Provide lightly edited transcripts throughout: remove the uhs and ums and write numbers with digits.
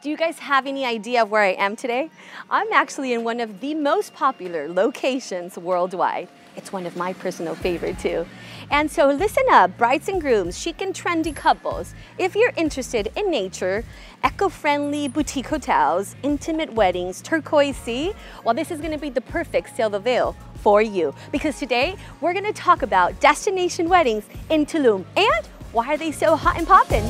Do you guys have any idea of where I am today? I'm actually in one of the most popular locations worldwide. It's one of my personal favorite too. And so listen up, brides and grooms, chic and trendy couples. If you're interested in nature, eco-friendly boutique hotels, intimate weddings, turquoise sea, well, this is gonna be the perfect sail the veil for you. Because today, we're gonna talk about destination weddings in Tulum. And why are they so hot and poppin'?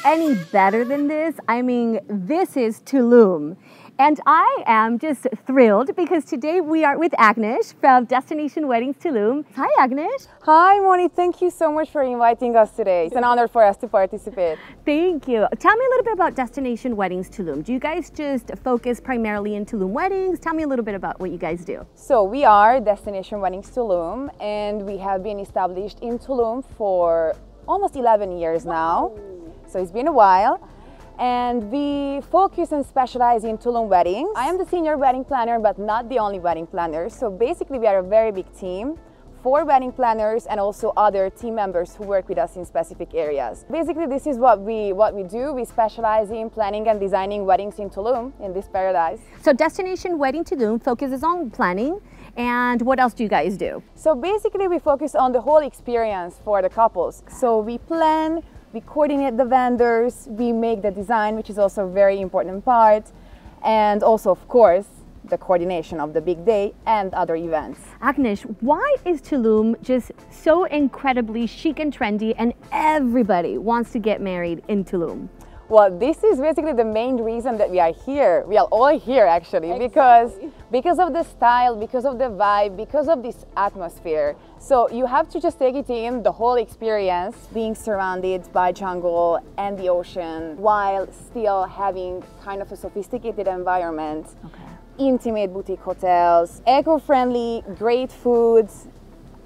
Any better than this? I mean, this is Tulum. And I am just thrilled because today we are with Agnesh from Destination Weddings Tulum. Hi, Agnesh. Hi, Moni. Thank you so much for inviting us today. It's an honor for us to participate. Thank you. Tell me a little bit about Destination Weddings Tulum. Do you guys just focus primarily in Tulum weddings? Tell me a little bit about what you guys do. So we are Destination Weddings Tulum, and we have been established in Tulum for almost 11 years now. So it's been a while, and we focus and specialize in Tulum weddings. I am the senior wedding planner, but not the only wedding planner. So basically we are a very big team, 4 wedding planners and also other team members who work with us in specific areas. Basically this is what we do. We specialize in planning and designing weddings in Tulum, in this paradise. So Destination Wedding Tulum focuses on planning. And what else do you guys do? So basically we focus on the whole experience for the couples. So we plan, we coordinate the vendors, we make the design, which is also a very important part, and also, of course, the coordination of the big day and other events. Agnesh, why is Tulum just so incredibly chic and trendy and everybody wants to get married in Tulum? Well, this is basically the main reason that we are here. We are all here actually, Exactly. because of the style, because of the vibe, because of this atmosphere. So you have to just take it in, the whole experience, being surrounded by jungle and the ocean while still having kind of a sophisticated environment. Okay. Intimate boutique hotels, eco-friendly, great foods,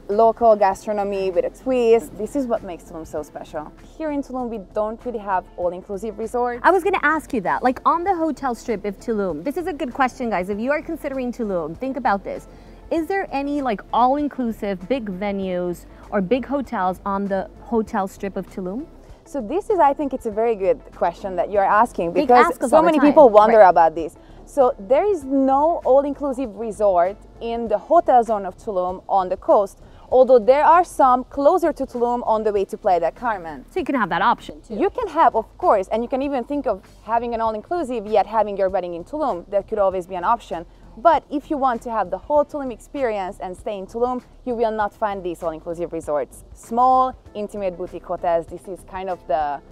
local gastronomy with a twist. This is what makes Tulum so special. Here in Tulum, we don't really have all-inclusive resorts. I was going to ask you that, like on the hotel strip of Tulum. This is a good question, guys. If you are considering Tulum, think about this. Is there any like all-inclusive big venues or big hotels on the hotel strip of Tulum? So this is, I think it's a very good question that you're asking because so many time. people wonder Right. about this. So there is no all-inclusive resort in the hotel zone of Tulum on the coast, although there are some closer to Tulum on the way to Playa del Carmen. So you can have that option too. You can have, of course, and you can even think of having an all-inclusive yet having your wedding in Tulum. That could always be an option. But if you want to have the whole Tulum experience and stay in Tulum, you will not find these all-inclusive resorts. Small, intimate boutique hotels, this is kind of the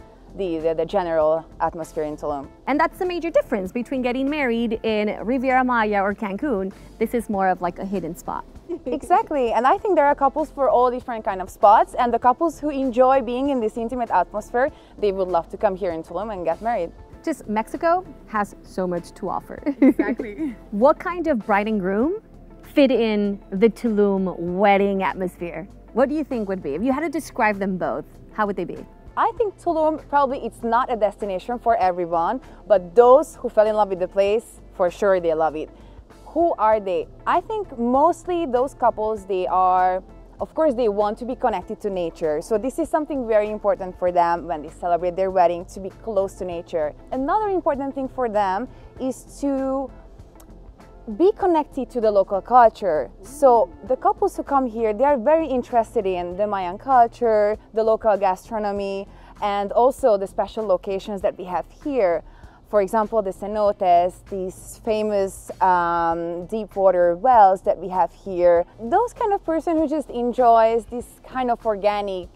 general atmosphere in Tulum. And that's the major difference between getting married in Riviera Maya or Cancun. This is more of like a hidden spot. Exactly, and I think there are couples for all different kind of spots, and the couples who enjoy being in this intimate atmosphere, they would love to come here in Tulum and get married. Just Mexico has so much to offer. Exactly. What kind of bride and groom fit in the Tulum wedding atmosphere? What do you think would be? If you had to describe them both, how would they be? I think Tulum, probably it's not a destination for everyone, but those who fell in love with the place, for sure they love it. Who are they? I think mostly those couples, they are, of course, they want to be connected to nature. So this is something very important for them when they celebrate their wedding, to be close to nature. Another important thing for them is to be connected to the local culture. So the couples who come here, they are very interested in the Mayan culture, the local gastronomy, and also the special locations that we have here. For example, the cenotes, these famous deep water wells that we have here. Those kind of person who just enjoys this kind of organic,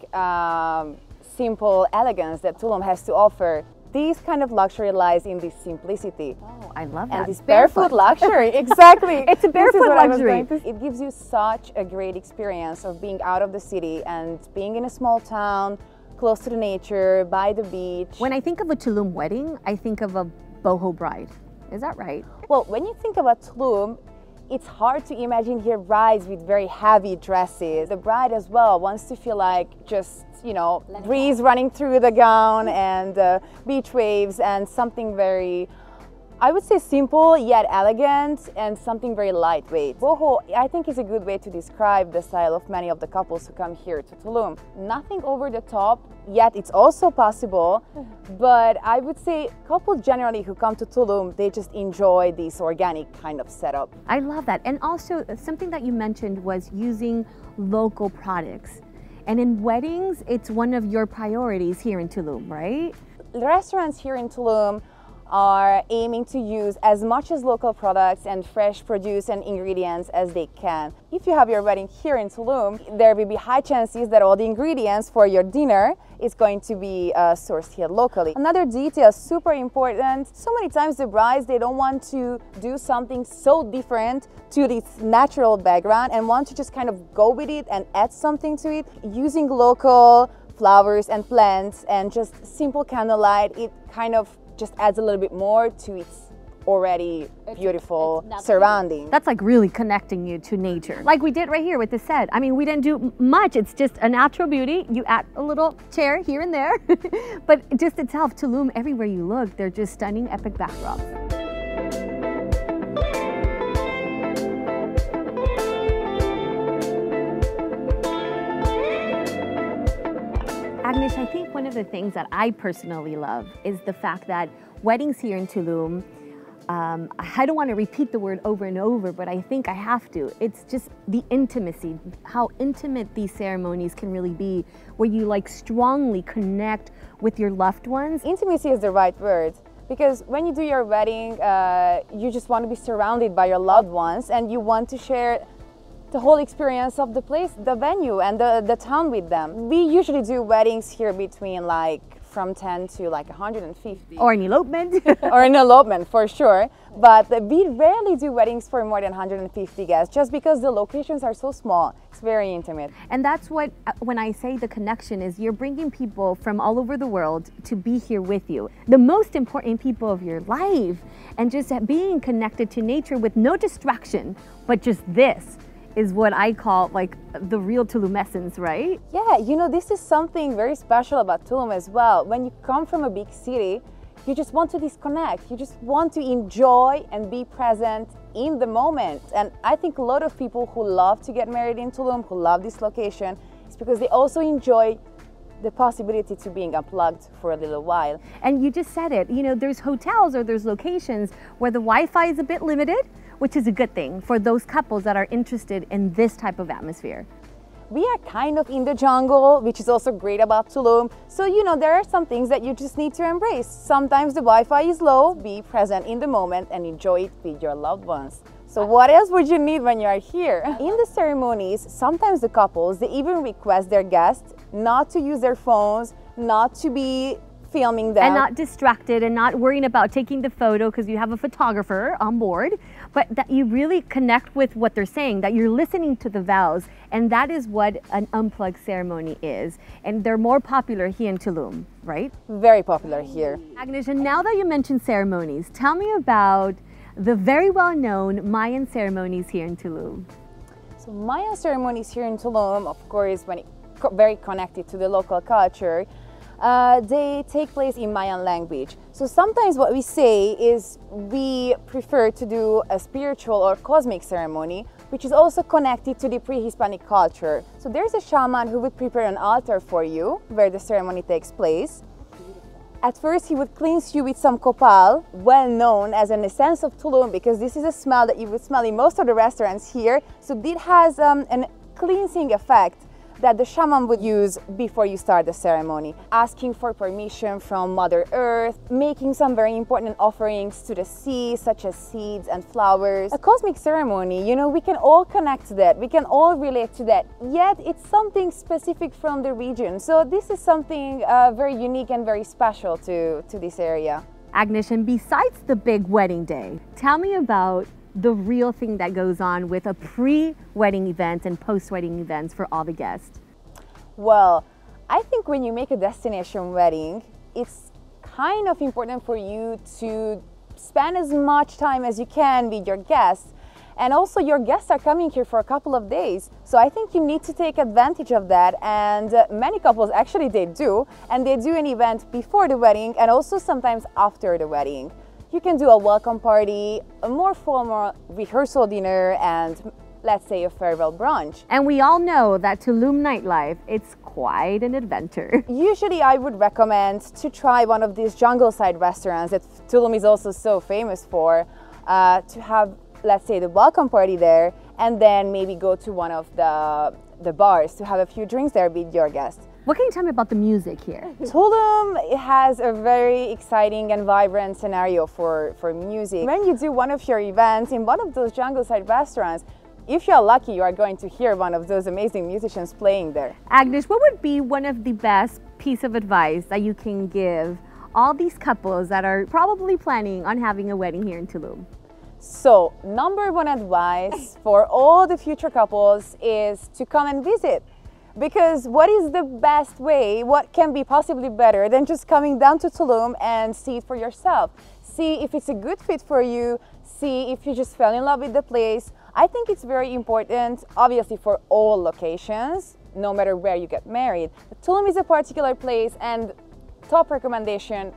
simple elegance that Tulum has to offer. This kind of luxury lies in this simplicity. Oh, I love that. And this barefoot luxury, exactly. It's a barefoot luxury. It gives you such a great experience of being out of the city and being in a small town, close to the nature, by the beach. When I think of a Tulum wedding, I think of a boho bride. Is that right? Well, when you think about Tulum, it's hard to imagine here brides with very heavy dresses. The bride as well wants to feel like just, you know, breeze running through the gown and beach waves and something very I would say simple yet elegant and something very lightweight. Boho, I think, is a good way to describe the style of many of the couples who come here to Tulum. Nothing over the top, yet it's also possible, but I would say couples generally who come to Tulum, they just enjoy this organic kind of setup. I love that. And also something that you mentioned was using local products. And in weddings, it's one of your priorities here in Tulum, right? The restaurants here in Tulum are aiming to use as much as local products and fresh produce and ingredients as they can. If you have your wedding here in Tulum, there will be high chances that all the ingredients for your dinner is going to be sourced here locally. Another detail, super important, so many times the brides, they don't want to do something so different to this natural background and want to just kind of go with it and add something to it. Using local flowers and plants and just simple candlelight, it kind of just adds a little bit more to its already beautiful surrounding. That's like really connecting you to nature. Like we did right here with the set. I mean, we didn't do much. It's just a natural beauty. You add a little chair here and there. But just itself, Tulum, everywhere you look, they're just stunning, epic backdrops. Agnesh, I think one of the things that I personally love is the fact that weddings here in Tulum, I don't want to repeat the word over and over, but I think I have to. It's just the intimacy, how intimate these ceremonies can really be, where you like strongly connect with your loved ones. Intimacy is the right word, because when you do your wedding, you just want to be surrounded by your loved ones and you want to share the whole experience of the place, the venue and the town with them. We usually do weddings here between like from 10 to like 150. Or an elopement. Or an elopement for sure. But we rarely do weddings for more than 150 guests just because the locations are so small. It's very intimate. And that's what, when I say the connection, is you're bringing people from all over the world to be here with you. The most important people of your life, and just being connected to nature with no distraction, but just this is what I call like the real Tulum essence, right? Yeah, you know, this is something very special about Tulum as well. When you come from a big city, you just want to disconnect. You just want to enjoy and be present in the moment. And I think a lot of people who love to get married in Tulum, who love this location, is because they also enjoy the possibility to being unplugged for a little while. And you just said it, you know, there's hotels or there's locations where the Wi-Fi is a bit limited, which is a good thing for those couples that are interested in this type of atmosphere. We are kind of in the jungle, which is also great about Tulum. So, you know, there are some things that you just need to embrace. Sometimes the Wi-Fi is low, be present in the moment and enjoy it with your loved ones. So what else would you need when you are here? In the ceremonies, sometimes the couples, they even request their guests not to use their phones, not to be filming them. And not distracted and not worrying about taking the photo because you have a photographer on board, but that you really connect with what they're saying, that you're listening to the vows, and that is what an unplugged ceremony is. And they're more popular here in Tulum, right? Very popular here. Agnesh, and now that you mentioned ceremonies, tell me about the very well-known Mayan ceremonies here in Tulum. So Mayan ceremonies here in Tulum, of course, when very connected to the local culture, they take place in Mayan language. So sometimes what we say is we prefer to do a spiritual or cosmic ceremony, which is also connected to the pre-Hispanic culture. So there's a shaman who would prepare an altar for you where the ceremony takes place. At first, he would cleanse you with some copal, well known as an essence of Tulum, because this is a smell that you would smell in most of the restaurants here. So it has an cleansing effect that the shaman would use before you start the ceremony, asking for permission from Mother Earth, making some very important offerings to the sea, such as seeds and flowers. A cosmic ceremony, you know, we can all connect to that, we can all relate to that, yet it's something specific from the region. So this is something very unique and very special to this area. Agnesh, and besides the big wedding day, tell me about the real thing that goes on with a pre-wedding event and post-wedding events for all the guests. Well, I think when you make a destination wedding, it's kind of important for you to spend as much time as you can with your guests. And also your guests are coming here for a couple of days. So I think you need to take advantage of that. And many couples actually they do. And they do an event before the wedding and also sometimes after the wedding. You can do a welcome party, a more formal rehearsal dinner, and let's say a farewell brunch. And we all know that Tulum nightlife, it's quite an adventure. Usually I would recommend to try one of these jungle side restaurants that Tulum is also so famous for, to have, let's say, the welcome party there, and then maybe go to one of the bars to have a few drinks there with your guests. What can you tell me about the music here? Tulum has a very exciting and vibrant scenario for music. When you do one of your events in one of those jungle side restaurants, if you're lucky, you are going to hear one of those amazing musicians playing there. Agnesh, what would be one of the best piece of advice that you can give all these couples that are probably planning on having a wedding here in Tulum? So, number one advice for all the future couples is to come and visit. Because what is the best way, what can be possibly better than just coming down to Tulum and see it for yourself? See if it's a good fit for you, see if you just fell in love with the place. I think it's very important, obviously for all locations, no matter where you get married. But Tulum is a particular place, and top recommendation,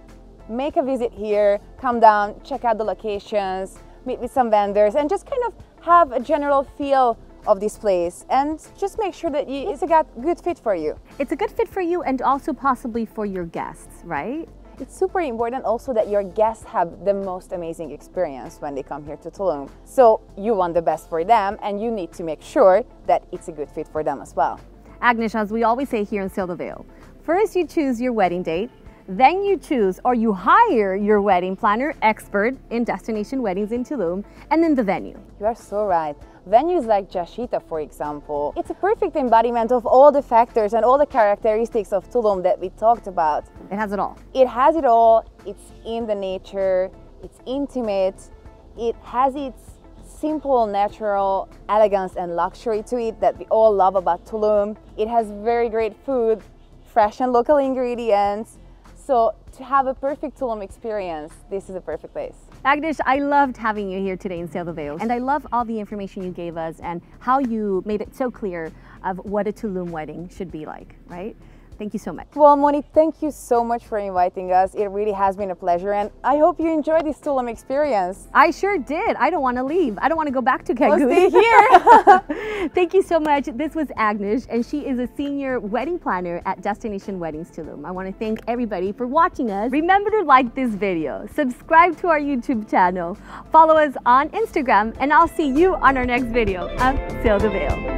make a visit here, come down, check out the locations, meet with some vendors, and just kind of have a general feel of this place, and just make sure that it's a good fit for you. It's a good fit for you and also possibly for your guests, right? It's super important also that your guests have the most amazing experience when they come here to Tulum. So you want the best for them, and you need to make sure that it's a good fit for them as well. Agnesh, as we always say here in Sail the Veil, first you choose your wedding date, then you choose or you hire your wedding planner expert in Destination Weddings in Tulum, and then the venue. You are so right. Venues like Jashita, for example, it's a perfect embodiment of all the factors and all the characteristics of Tulum that we talked about. It has it all. It has it all. It's in the nature, it's intimate, it has its simple, natural elegance and luxury to it that we all love about Tulum. It has very great food, fresh and local ingredients. So to have a perfect Tulum experience, this is a perfect place. Agnesh, I loved having you here today in Sail the Veil, and I love all the information you gave us and how you made it so clear of what a Tulum wedding should be like, right? Thank you so much. Well, Moni, thank you so much for inviting us. It really has been a pleasure, and I hope you enjoyed this Tulum experience. I sure did. I don't want to leave. I don't want to go back to Cancun. We'll stay here. Thank you so much. This was Agnesh, and she is a senior wedding planner at Destination Weddings Tulum. I want to thank everybody for watching us. Remember to like this video, subscribe to our YouTube channel, follow us on Instagram, and I'll see you on our next video of Sail the Veil.